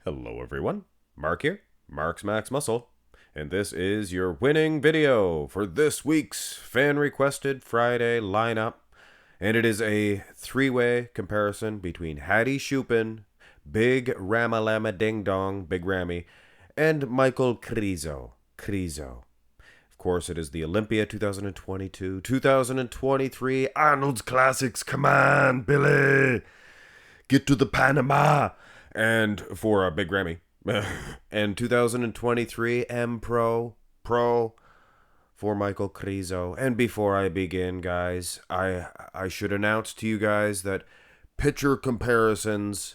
Hello everyone, Mark here, Mark's Max Muscle, and this is your winning video for this week's fan-requested Friday lineup, and it is a three-way comparison between Hadi Choopan, Big Ramalama Ding Dong, Big Ramy, and Michal Krizo. Of course, it is the Olympia 2022, 2023 Arnold's Classics. Come on, Billy! Get to the Panama! And for Big Ramy. And 2023 Empro Pro for Michal Krizo. And before I begin, guys, I should announce to you guys that picture comparisons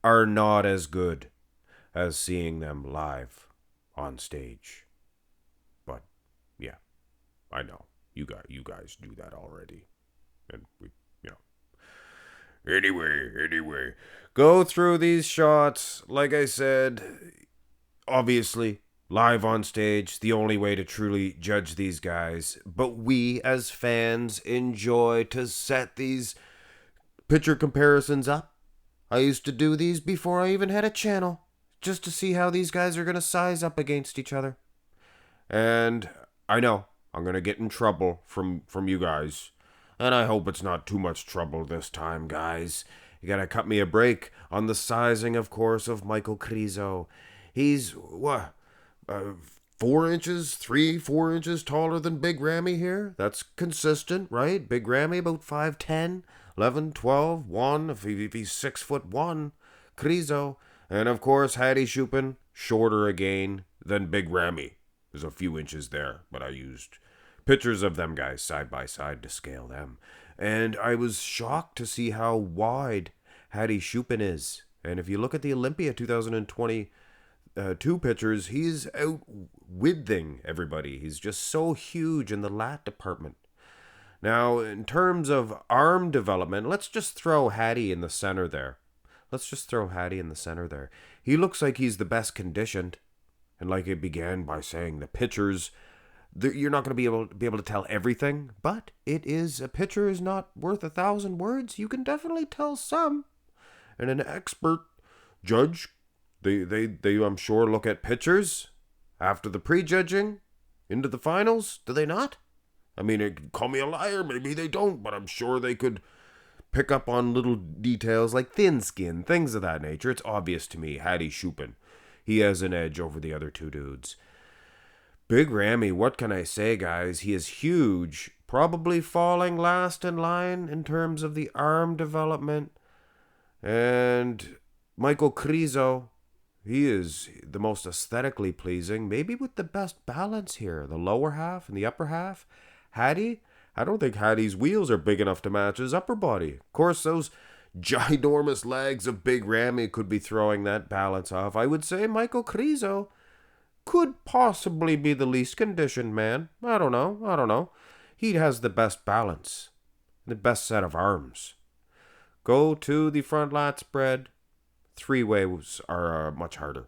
are not as good as seeing them live on stage. But yeah, I know you guys do that already, and we. Anyway, go through these shots. Like I said, obviously, live on stage, the only way to truly judge these guys. But we, as fans, enjoy to set these picture comparisons up. I used to do these before I even had a channel, just to see how these guys are going to size up against each other. And I know I'm going to get in trouble from you guys. And I hope it's not too much trouble this time, guys. You gotta cut me a break on the sizing, of course, of Michal Krizo. He's, 4 inches, 4 inches taller than Big Ramy here? That's consistent, right? Big Ramy about 5'10", 11, 12, 1, if he's 6'1", Krizo. And of course, Hadi Choopan, shorter again than Big Ramy. There's a few inches there, but I used pictures of them guys side by side to scale them. And I was shocked to see how wide Hadi Choopan is. And if you look at the Olympia 2022 pictures, he's outwithing everybody. He's just so huge in the lat department. Now, in terms of arm development, let's just throw Hadi in the center there. He looks like he's the best conditioned. And like it began by saying, the pictures, you're not going to be able to tell everything, but a picture is not worth 1,000 words. You can definitely tell some. And an expert judge, they I'm sure look at pictures after the prejudging into the finals, do they not? I mean, call me a liar, maybe they don't, but I'm sure they could pick up on little details like thin skin, things of that nature. It's obvious to me, Hadi Choopan, he has an edge over the other two dudes. Big Ramy, what can I say, guys? He is huge, probably falling last in line in terms of the arm development. And Michal Krizo, he is the most aesthetically pleasing, maybe with the best balance here, the lower half and the upper half. Hadi, I don't think Hadi's wheels are big enough to match his upper body. Of course, those ginormous legs of Big Ramy could be throwing that balance off. I would say Michal Krizo could possibly be the least conditioned man. I don't know. He has the best balance, the best set of arms. Go to the front lat spread. 3 ways are much harder.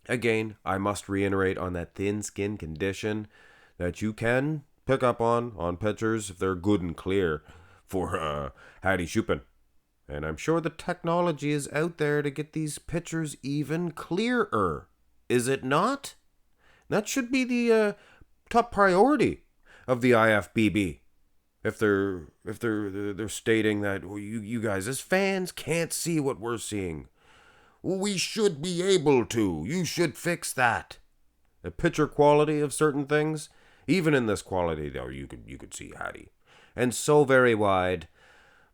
Again, I must reiterate on that thin skin condition that you can pick up on pictures if they're good and clear for Hadi Choopan. And I'm sure the technology is out there to get these pictures even clearer. Is it not? That should be the top priority of the IFBB. If they're stating that you guys as fans can't see what we're seeing, we should be able to. You should fix that. The picture quality of certain things, even in this quality though, you could see Hadi, and so very wide.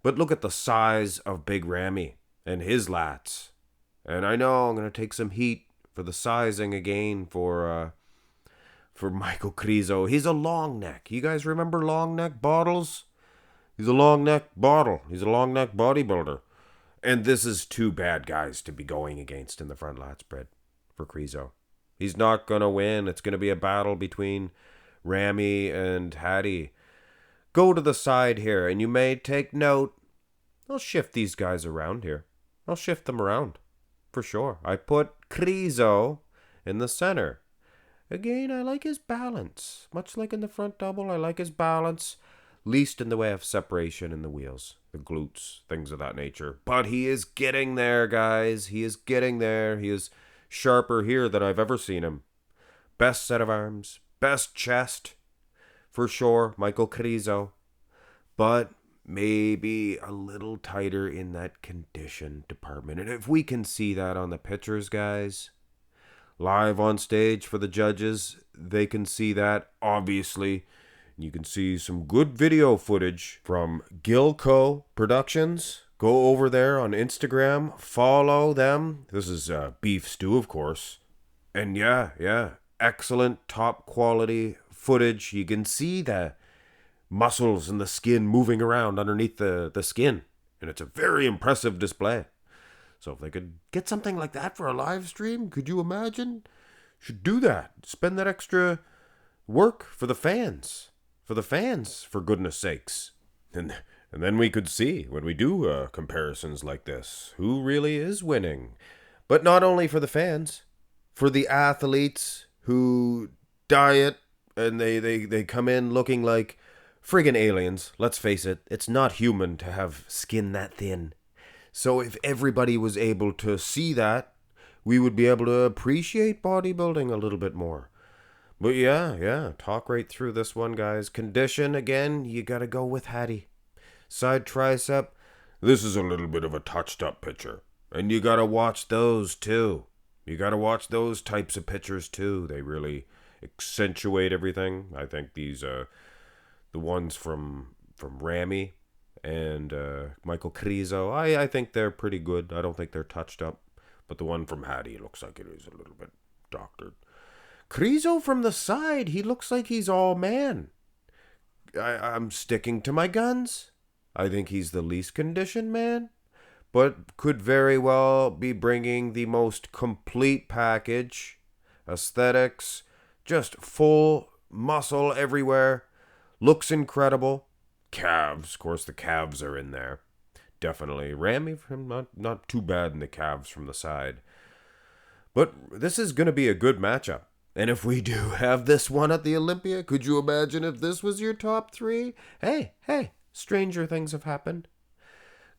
But look at the size of Big Ramy and his lats. And I know I'm gonna take some heat for the sizing again for Michal Krizo. He's a long neck. You guys remember long neck bottles? He's a long neck bottle. He's a long neck bodybuilder. And this is two bad guys to be going against in the front lat spread for Krizo. He's not going to win. It's going to be a battle between Ramy and Hadi. Go to the side here, and you may take note. I'll shift these guys around here. I'll shift them around. For sure. I put Krizo in the center. Again, I like his balance. Much like in the front double, I like his balance. Least in the way of separation in the wheels. the glutes, things of that nature. But he is getting there, guys. He is getting there. He is sharper here than I've ever seen him. Best set of arms, best chest, for sure, Michal Krizo. But maybe a little tighter in that condition department. And if we can see that on the pictures, guys, live on stage for the judges, they can see that, obviously. You can see some good video footage from Gilco Productions. Go over there on Instagram, follow them. This is beef stew, of course. And yeah, excellent top quality footage. You can see the muscles and the skin moving around underneath the skin. And it's a very impressive display. So if they could get something like that for a live stream, could you imagine? Should do that. Spend that extra work for the fans. For goodness sakes. And then we could see, when we do comparisons like this, who really is winning. But not only for the fans, for the athletes who diet and they come in looking like friggin' aliens. Let's face it, it's not human to have skin that thin. So if everybody was able to see that, we would be able to appreciate bodybuilding a little bit more. But yeah, talk right through this one, guys. Condition, again, you gotta go with Hadi. Side tricep, this is a little bit of a touched up picture. And you gotta watch those too. You gotta watch those types of pictures too. They really accentuate everything. I think these, the ones from Ramy and Michal Krizo, I think they're pretty good. I don't think they're touched up. But the one from Hadi looks like it is a little bit doctored. Krizo from the side, he looks like he's all man. I'm sticking to my guns. I think he's the least conditioned man, but could very well be bringing the most complete package. Aesthetics, just full muscle everywhere. Looks incredible. Calves, of course the calves are in there. Definitely. Ramy, not too bad in the calves from the side. But this is going to be a good matchup. And if we do have this one at the Olympia, could you imagine if this was your top three? Hey, stranger things have happened.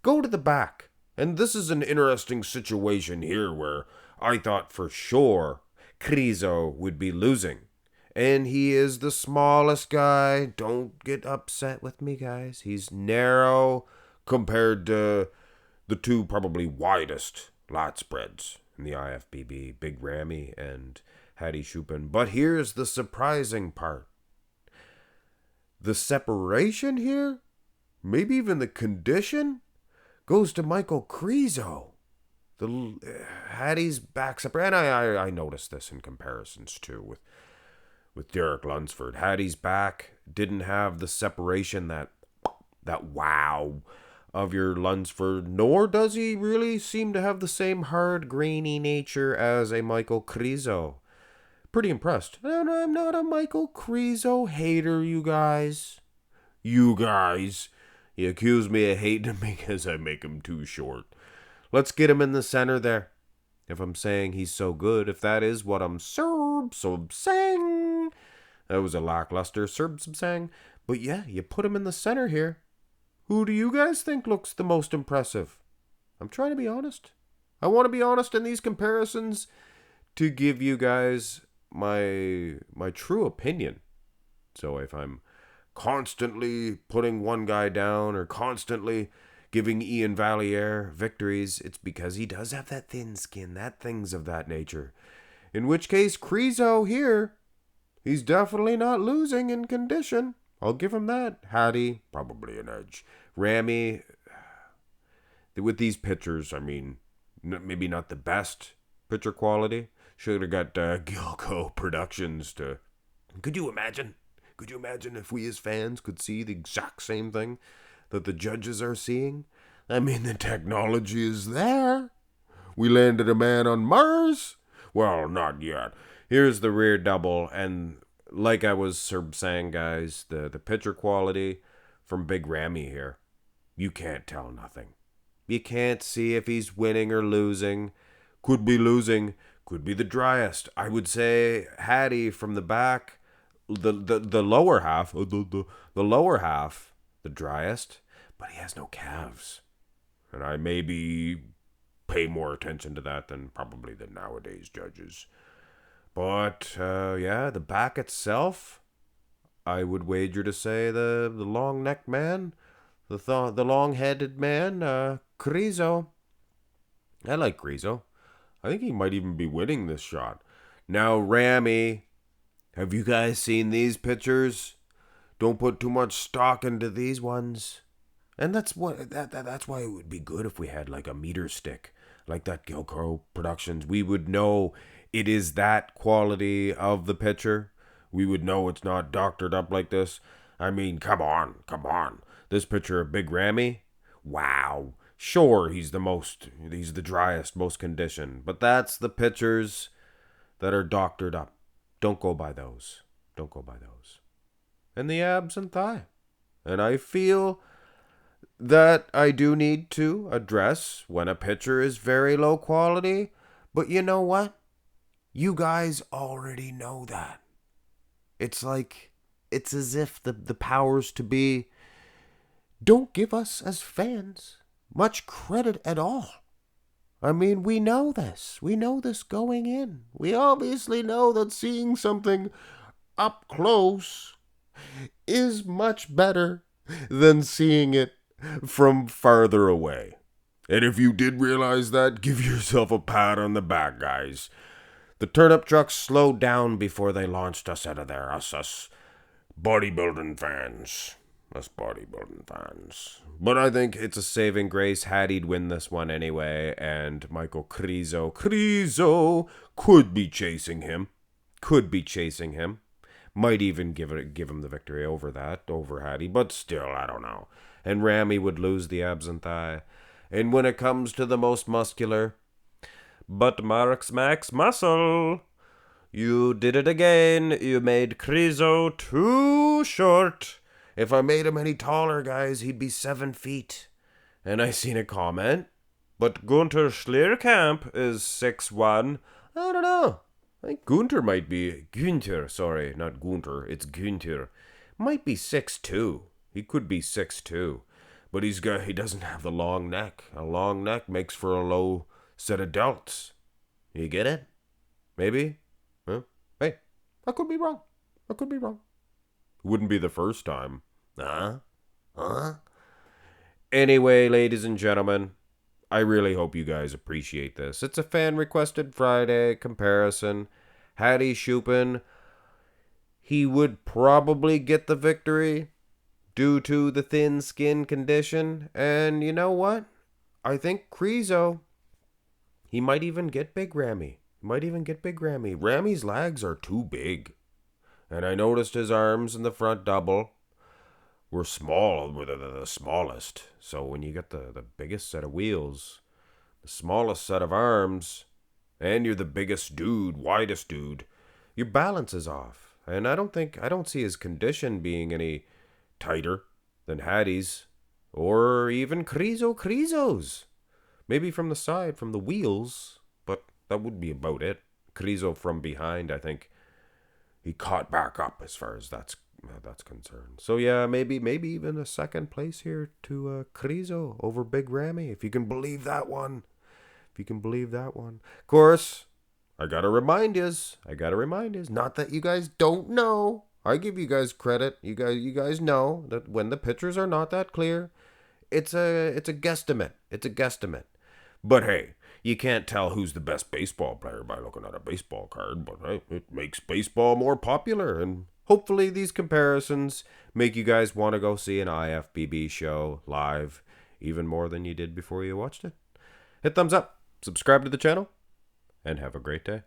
Go to the back. And this is an interesting situation here where I thought for sure Krizo would be losing. And he is the smallest guy. Don't get upset with me, guys. He's narrow compared to the two probably widest lat spreads in the IFBB, Big Ramy and Hadi Choopan. But here's the surprising part. The separation here, maybe even the condition, goes to Michal Krizo. The Hadi's back separate, and I noticed this in comparisons too with Derek Lunsford. Hadi's back didn't have the separation, that wow of your Lunsford, nor does he really seem to have the same hard, grainy nature as a Michal Krizo. Pretty impressed. And I'm not a Michal Krizo hater, you guys. You accuse me of hating him because I make him too short. Let's get him in the center there. If I'm saying he's so good, if that is what I'm saying. That was a lackluster saying. But yeah, you put him in the center here. Who do you guys think looks the most impressive? I'm trying to be honest. I want to be honest in these comparisons to give you guys my true opinion. So if I'm constantly putting one guy down or constantly giving Ian Valliere victories, it's because he does have that thin skin, that things of that nature. In which case, Krizo here, he's definitely not losing in condition. I'll give him that. Hadi, probably an edge. Ramy, with these pictures, I mean, maybe not the best picture quality. Should have got Gilco Productions to... Could you imagine? Could you imagine if we as fans could see the exact same thing that the judges are seeing? I mean, the technology is there. We landed a man on Mars? Well, not yet. Here's the rear double, and like I was saying, guys, the picture quality from Big Ramy here, you can't tell nothing. You can't see if he's winning or losing. Could be losing. Could be the driest. I would say Hadi from the back, the lower half, the driest. but he has no calves. And I maybe pay more attention to that than probably the nowadays judges. But, yeah, the back itself, I would wager to say the long-necked man, the long-headed man, Krizo. I like Krizo. I think he might even be winning this shot. Now, Ramy, have you guys seen these pictures? Don't put too much stock into these ones. And that's why it would be good if we had like a meter stick, like that Gilcro Productions. We would know it is that quality of the picture. We would know it's not doctored up like this. I mean, come on. This picture of Big Ramy, wow. Sure, he's the driest, most conditioned, but that's the pictures that are doctored up. Don't go by those. And the abs and thigh. And I feel that I do need to address when a picture is very low quality, but you know what? You guys already know that. It's as if the powers to be don't give us as fans much credit at all. I mean, we know this. We know this going in. We obviously know that seeing something up close is much better than seeing it from farther away. And if you did realize that, give yourself a pat on the back, guys. The turnip trucks slowed down before they launched us out of there, us bodybuilding fans. But I think it's a saving grace. Hadi'd win this one anyway, and Michal Krizo could be chasing him. Might even give him the victory over Hadi, but still, I don't know. And Ramy would lose the abs and thigh. And when it comes to the most muscular, but Marx Max Muscle, you did it again. You made Krizo too short. If I made him any taller, guys, he'd be 7 feet. And I seen a comment, but Gunter Schlierkamp is 6'1". I don't know. I think Gunter, not Gunter, it's Gunter. Might be 6'2". He could be 6'2". But he doesn't have the long neck. A long neck makes for a low set of delts. You get it? Maybe? Huh? Hey, I could be wrong. Wouldn't be the first time. Anyway, ladies and gentlemen, I really hope you guys appreciate this. It's a fan-requested Friday comparison. Hadi Choopan, he would probably get the victory due to the thin skin condition. And you know what? I think Krizo, he might even get Big Ramy. Ramy's legs are too big. And I noticed his arms in the front double were the smallest. So when you get the biggest set of wheels, the smallest set of arms, and you're the biggest dude, widest dude, your balance is off. And I don't see his condition being any tighter than Hadi's or even Krizo's. Maybe from the side, from the wheels, but that would be about it. Krizo from behind, I think he caught back up as far as that's concerned. So yeah, maybe even a second place here to Krizo over Big Ramy, if you can believe that one. Of course, I gotta remind yous. Not that you guys don't know. I give you guys credit. You guys know that when the pictures are not that clear, it's a guesstimate. But hey, you can't tell who's the best baseball player by looking at a baseball card, but hey, it makes baseball more popular, and hopefully these comparisons make you guys want to go see an IFBB show live even more than you did before you watched it. Hit thumbs up, subscribe to the channel, and have a great day.